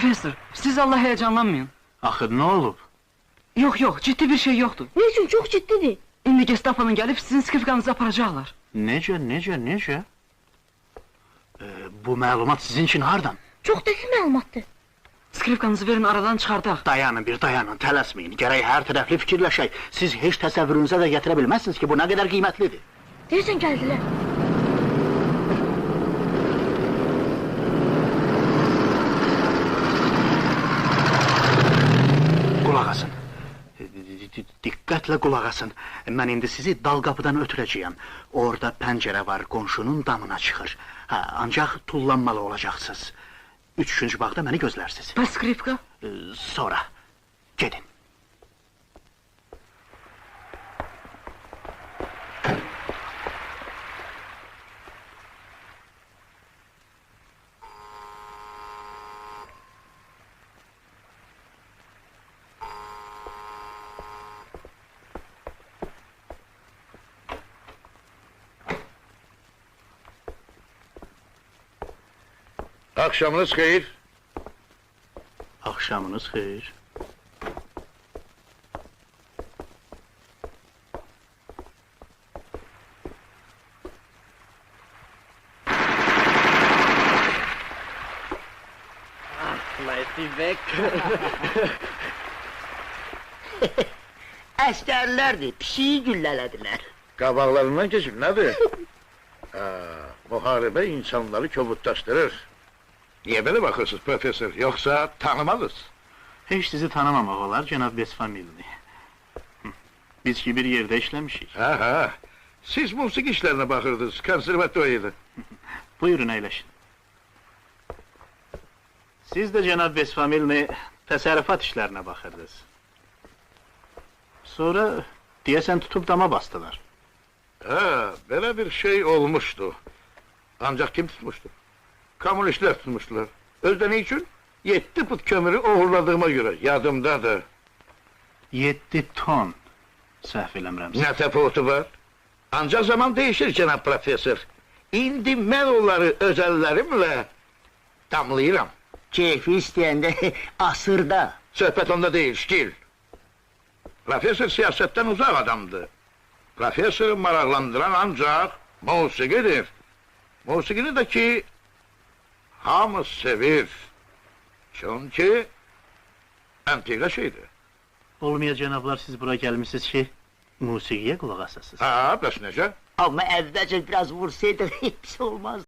Profesör, siz Allah heyecanlanmayın. Axı, ne olub? Yok, ciddi bir şey yoktur. Ne için? Çok ciddidir. İndi Gestapo'nun gelip sizin skripkanızı aparacaklar. Necə? Bu məlumat sizin için hardan? Çok desin məlumatdır. Skripkanızı verin, aradan çıxardaq. Dayanın, tələsməyin. Gərək hər tərəfli fikirləşək. Siz heç təsəvvürünüzə də gətirə bilməzsiniz ki, bu nə qədər qiymətlidir. Deyirsən gəldilər. Qulaq asın. Diqqətlə qulaq asın. Mən indi sizi dal qapıdan ötürəcəyəm. Orada pəncərə var, qonşunun damına çıxır. Ancaq tullanmalı olacaqsınız. 3-cü bağda məni gözlərsiniz. Bəs skripka? Sonra. Gedin. Akşamınız xeyir. Axşamınız xeyir. Əsgərlərdir, pişiyi güllələdilər. Qabaqlarından keçib, nədir? Müharibə insanları kobudlaşdırır. Niyə belə baxırsınız, profesör? Yoxsa tanımadınız? Heç sizi tanımamaq olar, cənab Besfamilni. Biz ki bir yerdə işləmişik. Siz musiqi işlərinə baxırdınız, konservatoriyada. Buyurun, əyləşin. Siz də cənab Besfamilni təsərrüfat işlərinə baxırdınız. Sonra deyəsən tutub dama bastılar. Belə bir şey olmuşdu. Ancaq kim tutmuşdu? Komünistlər tutmuşdular. Özdə ne üçün? 7 put kömürü oğurladığıma görə, yadımdadır. 7 ton. Səhv eləmirəmsə. Nə təfavütü var? Ancaq zaman değişir, cənab profesör. İndi mən onları özəllərimlə damlayıram. Keyfi istəyəndə asırda. Söhbət onda deyil, şkil. Profesör siyasətdən uzaq adamdır. Profesoru maraqlandıran ancaq musiqidir. Musiqini də ki, hamı sevir. Çünki antiqa şeydir. Olmaya cənablar, siz bura gəlmişsiniz ki, musiqiyə qulaq asasınız. Bəs necə? Amma əvvəlcə biraz vursaydı heç olmaz.